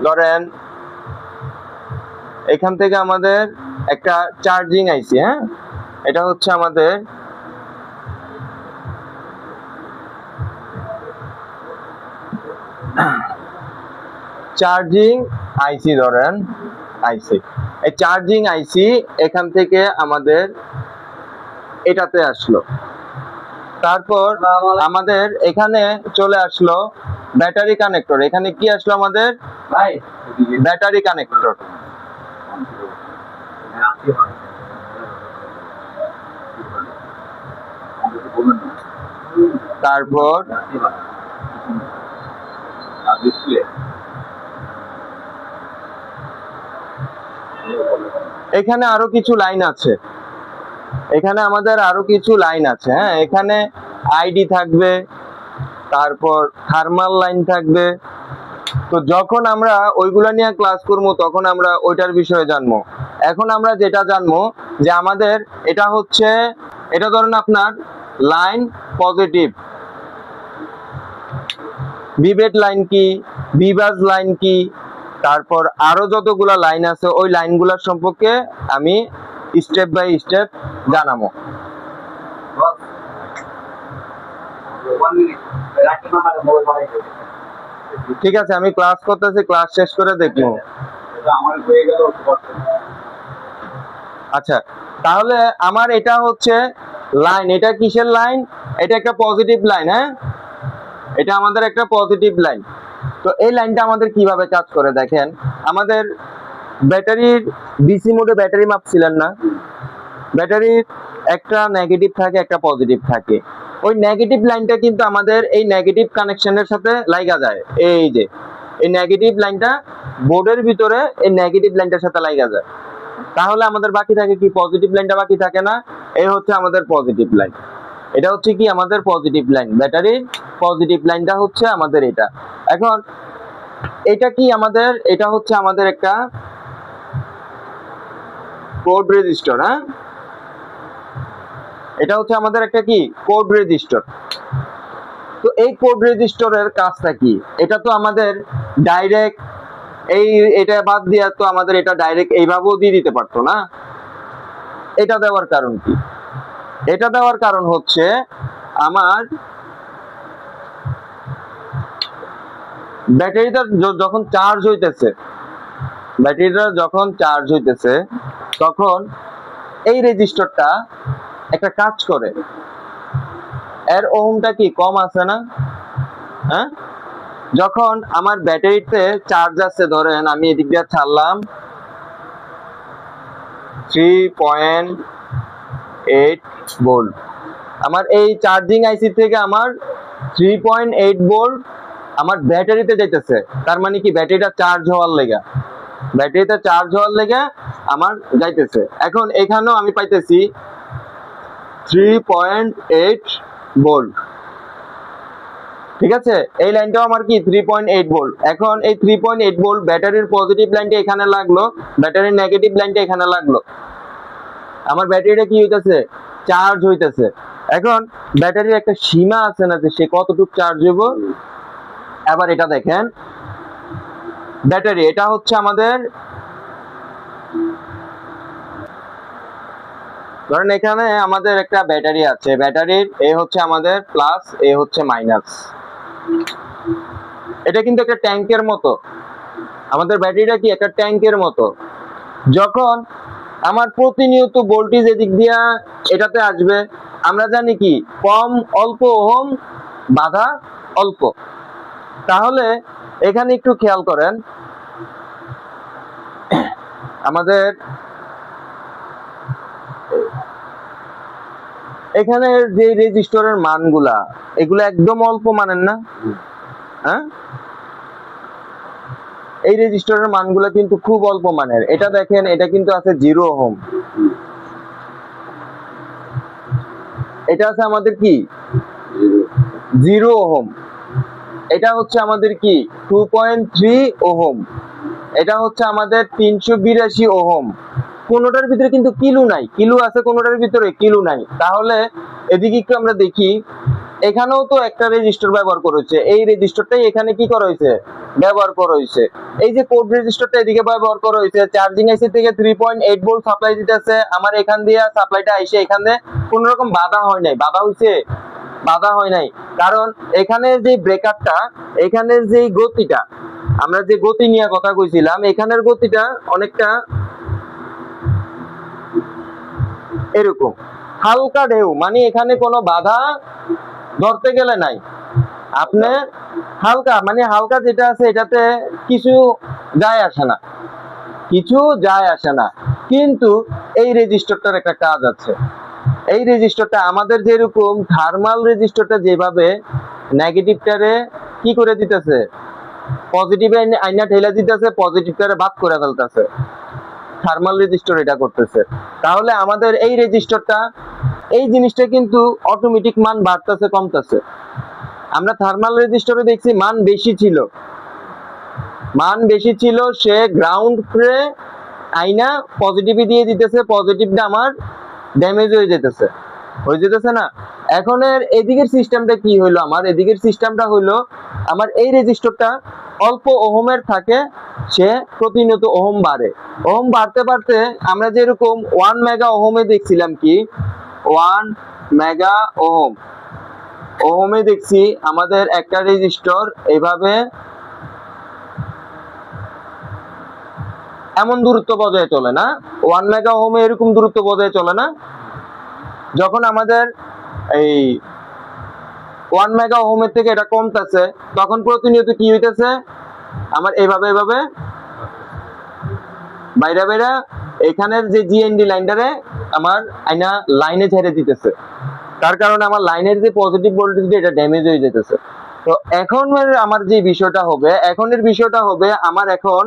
ধরেন এখান থেকে আমাদের একটা চার্জিং আইসি, হ্যাঁ, এটা হচ্ছে আমাদের চার্জিং আইসি, ধরেন আইসি, এই চার্জিং আইসি এখান থেকে আমাদের এটাতে আসলো। তারপর আমাদের এখানে চলে আসলো ব্যাটারি কানেক্টর। এখানে কি আসলো আমাদের ব্যাটারি কানেক্টর। তারপর এখানে আরো কিছু লাইন আছে, এখানে আমাদের আরো কিছু লাইন আছে, হ্যাঁ, এখানে আইডি থাকবে, তারপর থার্মাল লাইন থাকবে। তো যখন আমরা ওইগুলা নিয়ে ক্লাস করবো তখন আমরা ওইটার বিষয়ে জানবো। এখন আমরা যেটা জানবো যে আমাদের এটা হচ্ছে, এটা ধরেন আপনার লাইন পজিটিভ, বিবেট লাইন কি, বিভাজ লাইন কি, তারপর আরো যতগুলা লাইন আছে ওই লাইনগুলোর সম্পর্কে আমি স্টেপ বাই স্টেপ জানাবো। ঠিক আছে, আমি ক্লাস করতেছি, ক্লাস শেষ করে দেখবো। আচ্ছা, তাহলে আমার এটা হচ্ছে লাইন, এটা কিসের লাইন? এটা একটা পজিটিভ লাইন, হ্যাঁ, এটা আমাদের একটা পজিটিভ লাইন। তো এই লাইনটা আমাদের কিভাবে কাজ করে দেখেন, আমাদের ব্যাটারির ডিসি মোডে ব্যাটারি মাপছিলেন না, ব্যাটারির একটা নেগেটিভ থাকে একটা পজিটিভ থাকে। ওই নেগেটিভ লাইনটা কিন্তু আমাদের এই নেগেটিভ কানেকশনের সাথে লাগা যায়। এই যে এই নেগেটিভ লাইনটা বোর্ডের ভিতরে এই নেগেটিভ লাইনটার সাথে লাগা যায়। তাহলে আমাদের বাকি থাকে কি? পজিটিভ লাইনটা বাকি থাকে না? এই হচ্ছে আমাদের পজিটিভ লাইন। এটা হচ্ছে কি আমাদের পজিটিভ লাইন, ব্যাটারির পজিটিভ লাইনটা হচ্ছে আমাদের এটা। এখন এটা কি আমাদের, এটা হচ্ছে আমাদের একটা কোড রেজিস্টার, হ্যাঁ, এটা হচ্ছে আমাদের একটা কি কোড রেজিস্টার। তো এই কোড রেজিস্টারের কাজটা কি? এটা তো আমাদের ডাইরেক্ট এটা বাদ দিয়া তো আমাদের এটা ডাইরেক্ট এইভাবেও দিয়ে দিতে পারতো না। এটা দেওয়ার কারণ কি? এটা দেওয়ার কারণ হচ্ছে আমার ব্যাটারিটা যখন চার্জ হইতেছে, ব্যাটারিটা যখন চার্জ হইতেছে তখন এই রেজিস্টারটা একটা কাজ করে, এর ওহমটা কি কম আছে না? হ্যাঁ, যখন আমার ব্যাটারিতে চার্জ আছে, ধরেন আমি এদিক দিয়ে ছাড়লাম 3.8 ভোল্ট, আমার এই চার্জিং আইসি থেকে আমার 3.8 ভোল্ট আমার ব্যাটারিতে যাইতেছে। তার মানে কি ব্যাটারিটা চার্জ হওয়ার লেগা, ব্যাটারিতে চার্জ হওয়ার লেগা আমার যাইতেছে। এখন এখানেও আমি পাইতেছি 3.8 ভোল্ট, ঠিক আছে, এই লাইনটাও আমার কি 3.8 ভোল্ট। এখন এই 3.8 ভোল্ট ব্যাটারির পজিটিভ লাইনটা এখানে লাগলো, ব্যাটারির নেগেটিভ লাইনটা এখানে লাগলো, আমার ব্যাটারিটা কি হইতেছে? চার্জ হইতেছে। এখন ব্যাটারির একটা সীমা আছে না, যে সে কতটুকু চার্জ হইব। এবার এটা দেখেন, ব্যাটারি এটা হচ্ছে আমাদের, ধরেন এখানে আমাদের একটা ব্যাটারি আছে, ব্যাটারির এ হচ্ছে আমাদের প্লাস, এ হচ্ছে মাইনাস। এটা কিন্তু একটা ট্যাঙ্কের মতো, আমাদের ব্যাটারিটা কি একটা ট্যাঙ্কের মতো। যখন আমার প্রতিনিয়ত ভোল্টেজ এদিক দিয়া এটাতে আসবে, আমরা জানি কি কম অল্প ওহম বাধা অল্প। তাহলে এখানে একটু খেয়াল করেন, আমাদের এখানে যে রেজিস্টরের মানগুলা, এগুলো একদম অল্প মানের না, হ্যাঁ, এই রেজিস্টরের মানগুলো কিন্তু খুব অল্প মানের। এটা দেখেন, এটা কিন্তু আছে 0 ওহম, এটা আছে আমাদের কি 0 ওহম, এটা হচ্ছে আমাদের কি 2.3 ওহম, এটা হচ্ছে আমাদের 382 ওহম। কোনোটার ভিতরে কিন্তু কিলো নাই, কিলো আছে কোনোটার ভিতরে, কিলো নাই। তাহলে এদিকে একটু আমরা দেখি, এখানেও তো একটা রেজিস্টার ব্যবহার করেছে, এই রেজিস্টারটাই এখানে কি করা হয়েছে, ব্যবহার করা হয়েছে। এই যে কোড রেজিস্টারটা এদিকে ব্যবহার করা হয়েছে, চার্জিং আইসি থেকে 3.8 ভোল্ট সাপ্লাই দিতেছে, আমার এখান দিয়ে সাপ্লাইটা আইসে এখানে কোন রকম বাধা হয় নাই, বাধা হইছে, বাধা হয় নাই। কারণ এখানে যে ব্রেকারটা, এখানের যে গতিটা, আমরা যে গতি নিয়ে কথা কইছিলাম, এখানের গতিটা অনেকটা এরকম হালকা ঢেউ, মানে এখানে কোনো বাধা ধরতে গেলে নাই। আপনার হালকা, মানে হালকা যেটা আছে এটাতে কিছু যায় আসে না, কিছু যায় আসে না। কিন্তু এই রেজিস্টারটার একটা কাজ আছে। এই রেজিস্টারটা আমাদের যেরকম থার্মাল রেজিস্টারটা যেভাবে নেগেটিভটারে কি করে দিতেছে, পজিটিভ আইনা ঠেলা দিতেছে, পজিটিভটারে বাদ করে ফেলতেছে, থার্মাল রেজিস্টার এটা করতেছে। তাহলে আমাদের এই রেজিস্টারটা, এই জিনিসটা কিন্তু অটোমেটিক মান বাড়তেছে কমতেছে। আমরা থার্মাল রেজিস্টারে দেখছি মান বেশি ছিল, মান বেশি ছিল, সে গ্রাউন্ড ফ্রে আইনা পজিটিভই দিয়ে দিতেছে, পজিটিভটা আমার ড্যামেজ হয়ে যেতেছে না। এখন এর এদিকের সিস্টেমটা কি হইলো, আমার এদিকের সিস্টেমটা হইলো, আমার এই রেজিস্টারটা অল্প ওহমের থাকে, সে প্রতিনিয়ত ওহম বাড়ে, ওহম বাড়তে বাড়তে আমরা যেরকম 1 মেগা ওহমে দেখছিলাম, কি 1 মেগা ওহম, ওহমে দেখছি আমাদের একটা রেজিস্টার এইভাবে এমন দূরত্ব বজায় চলে না, 1 মেগা ওহমে এরকম দূরত্ব বজায় চলে না। যখন আমাদের এই 1 মেগা ওহমের থেকে এটা কমতেছে, তখন প্রতিনিয়ত কি হইতেছে, আমার এইভাবে এইভাবে বাইরে বাইরে এখানের যে জিএনডি লাইনটারে আমার আইনা লাইনে ছেড়ে দিতেছে, তার কারণে আমার লাইনের যে পজিটিভ ভোল্টেজ এটা ড্যামেজ হয়ে যেতেছে। তো এখন আমার যে বিষয়টা হবে, এখনের বিষয়টা হবে, আমার এখন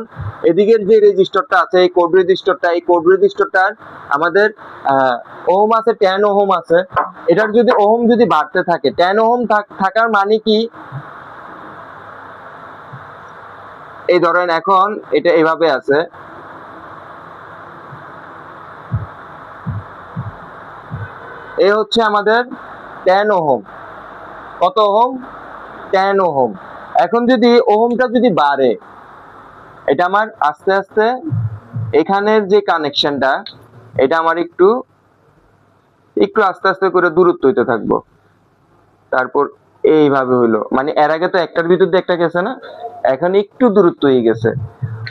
এদিকের যে রেজিস্টারটা আছে, এই কোড রেজিস্টারটা, এই কোড রেজিস্টারটার আমাদের ওহম আছে 10 ওহম আছে। এটার যদি ওহম যদি বাড়তে থাকে, 10 ওহম থাকার মানে কি, এই ধরেন এখন এটা এভাবে আছে, এই হচ্ছে আমাদের 10 ওহম, কত ওহম, 10 ওহম। এখন যদি ওহমটা যদি বাড়ে, এটা আমার আস্তে আস্তে এখানের যে কানেকশনটা, এটা আমার একটু একটু আস্তে আস্তে করে দূরত্ব হইতে থাকবো। তারপর এইভাবে হইলো, মানে এর আগে তো একটার ভিতর দিয়ে একটা গেছে না, এখন একটু দূরত্ব হয়ে গেছে,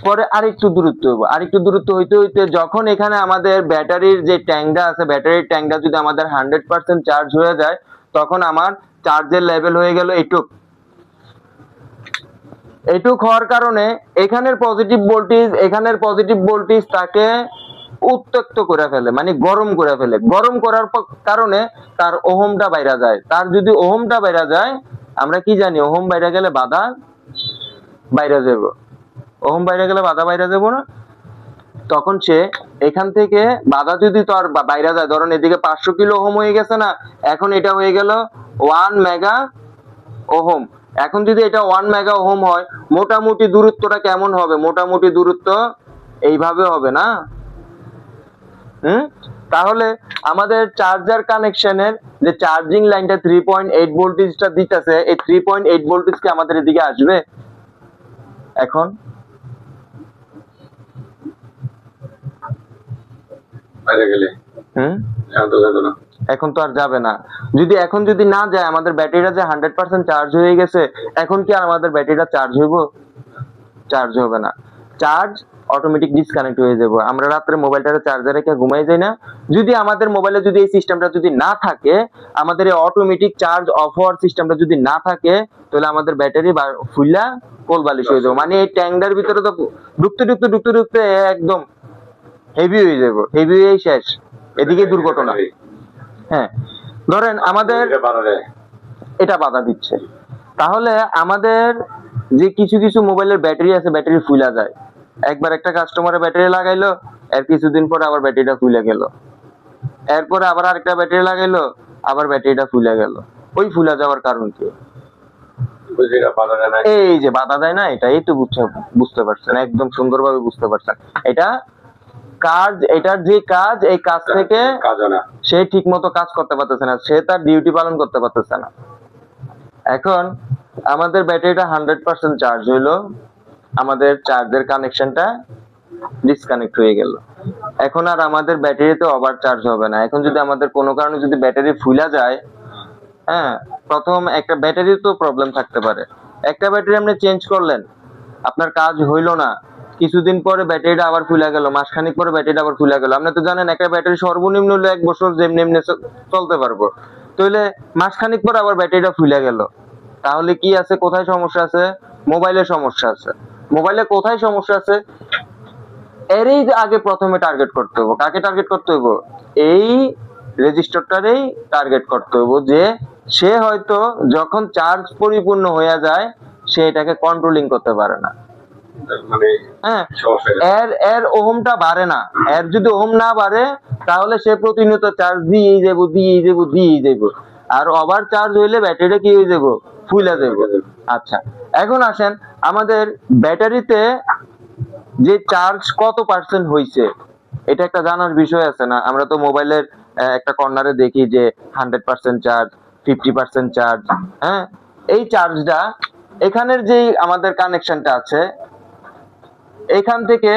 পরে আরেকটু দূরত্ব হইব, আরেকটু দূরত্ব হইতে হইতে যখন এখানে আমাদের ব্যাটারির যে ট্যাঙ্কটা আছে, ব্যাটারির ট্যাঙ্কটা যদি আমাদের 100% চার্জ হয়ে যায়, তখন আমার চার্জের লেভেল হয়ে গেল এইটুক। এইটুক হওয়ার কারণে এখানের পজিটিভ ভোল্টেজ তাকে উত্তক্ত করে ফেলে, মানে গরম করে ফেলে। গরম করার কারণে তার ওহমটা বাইরা যায়। তার যদি ওহমটা বাইরা যায়, আমরা কি জানি, ওহম বাইরা গেলে বাধা বাইরা যাব, ওহম বাইরে গেলে বাধা বাইরে যাব না। তখন সে এখান থেকে বাধা যদি তার বাইরে যায়, ধরুন এদিকে 500 কিলো ওহম হয়ে গেছে না, এখন এটা হয়ে গেল 1 মেগা ওহম। এখন যদি এটা 1 মেগা ওহম হয়, মোটামুটি দূরত্বটা কেমন হবে, মোটামুটি দূরত্ব এইভাবে হবে না। তাহলে আমাদের চার্জার কানেকশনের যে চার্জিং লাইনটা 3.8 ভোল্টেজটা দিতেছে, এই 3.8 ভোল্টেজ কি আমাদের এদিকে আসবে এখন? বাইরে গেলে এখন তো আর যাবে না। যদি এখন যদি না যায়, আমাদের ব্যাটারিটা যে 100% চার্জ হয়ে গেছে, এখন কি আর আমাদের ব্যাটারিটা চার্জ হইব? চার্জ হবে না, চার্জ অটোমেটিক ডিসকানেক্ট হয়ে যাবে। আমরা রাত্রে মোবাইলটাকে চার্জে রেখে ঘুমাই যাই না, যদি আমাদের মোবাইলে যদি এই সিস্টেমটা যদি না থাকে, আমাদের এই অটোমেটিক চার্জ অফ হওয়ার সিস্টেমটা যদি না থাকে, তাহলে আমাদের ব্যাটারি ফুললা কোল বালিশ হয়ে যাবে। মানে এই ট্যাঙ্কটার ভিতরে তো ঢুকতে ঢুকতে একদম হেভি হয়ে যাবে, হেভি হয়ে শেষ, এদিকে দুর্ঘটনা। হ্যাঁ, ধরেন আমাদের এটা বাধা দিচ্ছে, তাহলে আমাদের যে কিছু কিছু মোবাইলের ব্যাটারি আছে, ব্যাটারি ফুলা যায়। একবার একটা কাস্টমারের ব্যাটারি লাগাইলো, এর কিছুদিন পরে আবার ব্যাটারিটা ফুলে গেল, এরপরে আবার আরেকটা ব্যাটারি লাগাইলো, আবার ব্যাটারিটা ফুলে গেল। ওই ফুলা যাওয়ার কারণ কি? এই যে বাধা দেয় না, এটাই তো বুঝতে পারছেন, একদম সুন্দরভাবে বুঝতে পারছেন। এটা কাজ, এটার যে কাজ, এই কাজ থেকে সে ঠিক মতো কাজ করতে পারতেছে না, সে তার ডিউটি পালন করতে পারতেছে না। এখন আমাদের ব্যাটারিটা 100% চার্জ হইলো, আমাদের চার্জের কানেকশনটা ডিসকানেক্ট হয়ে গেল। এখন আর আমাদের ব্যাটারিতে ওভার চার্জ হবে না। এখন যদি আমাদের কোনো কারণে যদি ব্যাটারি ফুলা যায়, হ্যাঁ, প্রথম একটা ব্যাটারির তো প্রবলেম থাকতে পারে। একটা ব্যাটারি আপনি চেঞ্জ করলেন, আপনার কাজ হইলো না, কিছুদিন পরে ব্যাটারিটা আবার ফুলা গেল, মাসখানিক পরে ব্যাটারিটা আবার ফুলা গেল। আপনি তো জানেন একটা ব্যাটারি সর্বনিম্ন হলো 1 বছর যেমনি এমনি চলতে পারবো, তাহলে মাসখানিক পর আবার ব্যাটারিটা ফুলা গেল, তাহলে কি আছে, কোথায় সমস্যা আছে? মোবাইলের সমস্যা আছে। মোবাইলে কোথায় সমস্যা আছে? এরই আগে প্রথমে টার্গেট করতে হবে। কাকে টার্গেট করতে হবে? এই রেজিস্টারটারেই টার্গেট করতে হবে, যে সে হয়তো যখন চার্জ পরিপূর্ণ হয়ে যায় সে এটাকে কন্ট্রোলিং করতে পারে না। হ্যাঁ, এর ওহমটা বাড়ে না। এর যদি ওহম না বাড়ে তাহলে সে প্রতিনিয়ত চার্জ দিয়েই যাবো। আর ওভার চার্জ হইলে ব্যাটারিটা কি হয়ে যাবো? ফুলে যাবো। আচ্ছা, এখন আসেন আমাদের ব্যাটারিতে যে চার্জ কত পার্সেন্ট হইছে, এটা একটা জানার বিষয় আছে না? আমরা তো মোবাইলের একটা কর্নারে দেখি যে 100% চার্জ, 50% চার্জ। হ্যাঁ, এই চার্জটা এখানের যে আমাদের কানেকশনটা আছে, এখান থেকে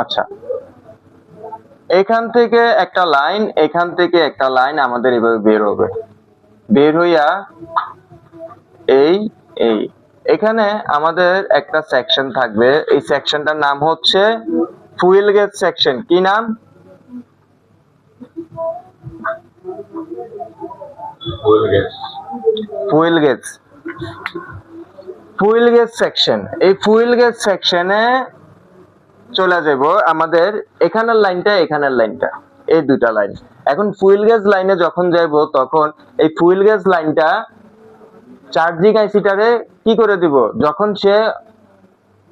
আচ্ছা, এখান থেকে একটা লাইন, এখান থেকে একটা লাইন আমাদের এভাবে বের হবে, বের হইয়া এই এই এখানে আমাদের একটা সেকশন থাকবে। এই সেকশনটার নাম হচ্ছে ফুয়েল গেজ সেকশন। কি নাম? Fuel gauge. Fuel gauge section. এই ফুয়েল গেজ সেকশনে চলে যাব আমাদের এখানের লাইনটা, এখানের লাইনটা, এই দুটা লাইন। এখন ফুয়েল গেজ লাইনে যখন যাব তখন এই ফুয়েল গেজ লাইনটা চার্জিং আইসিটারে কি করে দিব? যখন সে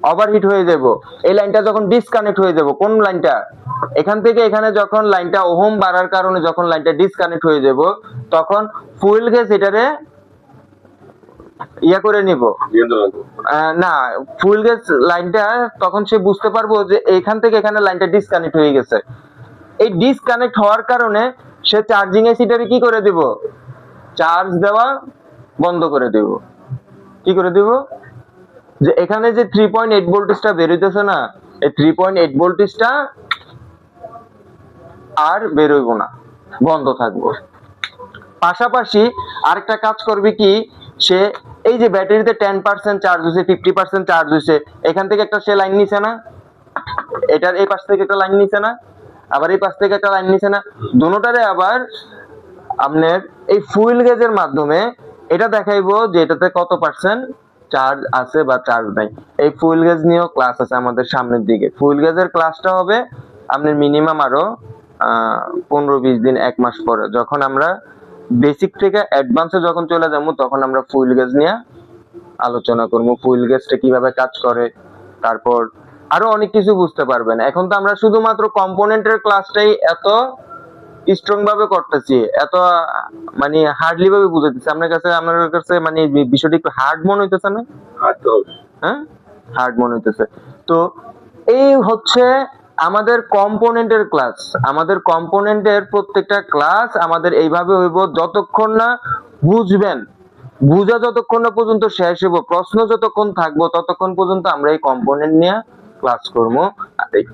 ওভারহিট হয়ে যাব, এই লাইনটা যখন ডিসকানেক্ট হয়ে যাব, কোন লাইনটা? এখান থেকে এখানে যখন লাইনটা ওহম বাড়ার কারণে যখন লাইনটা ডিসকানেক্ট হয়ে যাব, তখন ফুয়েল গেজ এটারে ইয়া করে নিব, না, ফুয়েল গেজ লাইনটা তখন সে বুঝতে পারবো যে এখান থেকে এখানে লাইনটা ডিসকানেক্ট হয়ে গেছে। এই ডিসকানেক্ট হওয়ার কারণে সে চার্জিং এসিটারে কি করে দিব? চার্জ দেওয়া বন্ধ করে দিব। কি করে দিব? যে এখানে যে 3.8 ভোল্টেজটা বের হইতেছে না, এই 3.8 ভোল্টেজটা আর বের হইব না, বন্ধ থাকবো। পাশাপাশি আরেকটা কাজ করবে কি, সে এই যে ব্যাটারিতে 10% চার্জ হয়েছে, 50% চার্জ হয়েছে, এখান থেকে একটা সে লাইন নিছে না, এটার এই পাশ থেকে একটা লাইন নিছে না, আবার এই পাশ থেকে একটা লাইন নিছে না, দুটোটারে আবার আপনার এই ফুয়েল গেজের মাধ্যমে এটা দেখাইবো যে এটাতে কত পার্সেন্ট চার্জ আছে বা চার্জ নাই। এই ফুয়েল গেজ নিয়েও ক্লাস আছে আমাদের সামনের দিকে। ফুয়েল গেজের ক্লাসটা হবে আপনার মিনিমাম আরো 15-20 দিন, 1 মাস পরে, যখন আমরা বেসিক থেকে অ্যাডভান্সে যখন চলে যাবো তখন আমরা ফুয়েল গেজ নিয়ে আলোচনা করবো, ফুয়েল গেজটা কিভাবে কাজ করে, তারপর আরো অনেক কিছু বুঝতে পারবেন। এখন তো আমরা শুধুমাত্র কম্পোনেন্টের ক্লাসটাই এত স্ট্রং ভাবে করতেছি, এত মানে হার্ডলি ভাবে বুঝাইতেছি আপনার কাছে, আপনার কাছে মানে বিষয়টা একটু হার্ড মনে হইতেছে না? হ্যাঁ, হার্ড মনে হইতেছে। তো এই হচ্ছে আমাদের কম্পোনেন্টের ক্লাস। আমাদের কম্পোনেন্টের প্রত্যেকটা ক্লাস আমাদের এইভাবে হইব, যতক্ষণ না বুঝবেন, বুঝা যতক্ষণ না পর্যন্ত শেষ হইব, প্রশ্ন যতক্ষণ থাকবো ততক্ষণ পর্যন্ত আমরা এই কম্পোনেন্ট নিয়ে ক্লাস করবো। আর এই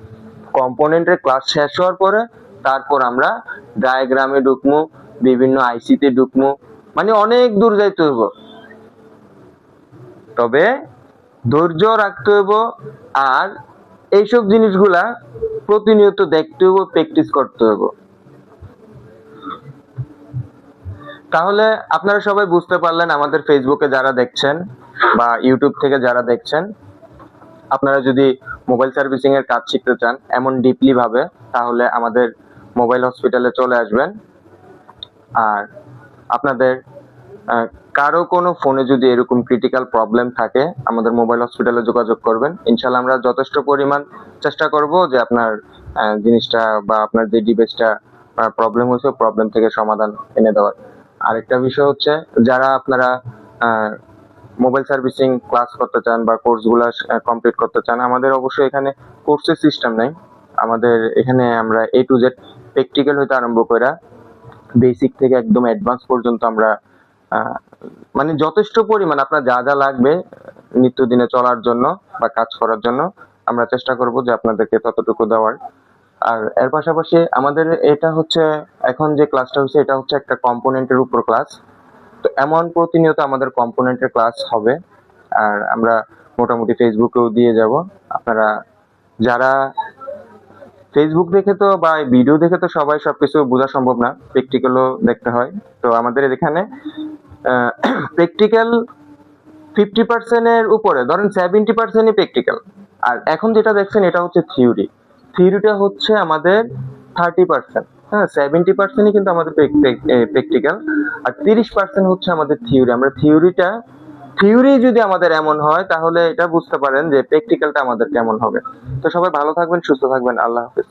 কম্পোনেন্টের ক্লাস শেষ হওয়ার পরে তারপর আমরা ডায়াগ্রামে ঢুকবো, বিভিন্ন আইসিতে ঢুকবো, মানে অনেক দূর যাইতে হইব। তবে ধৈর্য রাখতে হইব, আর এইসব জিনিসগুলা প্রতিনিয়ত দেখতে হইব, প্র্যাকটিস করতে হইব। তাহলে আপনারা সবাই বুঝতে পারলেন, আমাদের ফেসবুকে যারা দেখছেন বা ইউটিউব থেকে যারা দেখছেন, আপনারা যদি মোবাইল সার্ভিসিং এর কাজ শিখতে চান এমন ডিপলি ভাবে, তাহলে আমাদের মোবাইল হসপিটালে চলে আসবেন। আর আপনাদের কারো কোনো ফোনে যদি এরকম ক্রিটিক্যাল প্রবলেম থাকে আমাদের মোবাইল হসপিটালে যোগাযোগ করবেন। ইনশাআল্লাহ আমরা যথেষ্ট পরিমাণ চেষ্টা করব যে আপনার জিনিসটা বা আপনার যে ডিভাইসটা প্রবলেম হয়েছে প্রবলেম থেকে সমাধান এনে দেওয়ার। আরেকটা বিষয় হচ্ছে যারা আপনারা মোবাইল সার্ভিসিং ক্লাস করতে চান বা কোর্সগুলো কমপ্লিট করতে চান, আমাদের অবশ্যই এখানে কোর্সের সিস্টেম নাই। আমাদের এখানে আমরা এ টু জেড প্র্যাকটিক্যাল হইতে আরম্ভ করে বেসিক থেকে একদম অ্যাডভান্স পর্যন্ত আমরা মানে যথেষ্ট পরিমাণ আপনার যা যা লাগবে নিত্যদিনে চলার জন্য বা কাজ করার জন্য আমরা চেষ্টা করব যে আপনাদেরকে ততটুকু দেওয়ার। আর এর পাশাপাশি আমাদের এটা হচ্ছে এখন যে ক্লাসটা হচ্ছে এটা হচ্ছে একটা কম্পোনেন্টের উপর ক্লাস। তো এমন প্রতিনিয়ত আমাদের কম্পোনেন্টের ক্লাস হবে। আর আমরা মোটামুটি ফেসবুকেও দিয়ে যাব। আপনারা যারা ফেসবুক দেখে তো বা ভিডিও দেখে তো সবাই সবকিছু বোঝা সম্ভব না, প্র্যাকটিক্যালও দেখতে হয়। তো আমাদের এখানে প্র্যাকটিক্যাল 50% এর উপরে ধরেন 70%ই প্র্যাকটিক্যাল। আর এখন যেটা দেখছেন এটা হচ্ছে থিওরি। থিওরিটা হচ্ছে আমাদের 30%। হ্যাঁ, 70%ই কিন্তু আমাদের প্র্যাকটিক্যাল, আর 30% হচ্ছে আমাদের থিওরি। আমরা থিওরি যদি আমাদের এমন হয় তাহলে এটা বুঝতে পারেন যে প্র্যাকটিক্যালটা আমাদের কেমন হবে। তো সবাই ভালো থাকবেন, সুস্থ থাকবেন, আল্লাহ হাফেজ।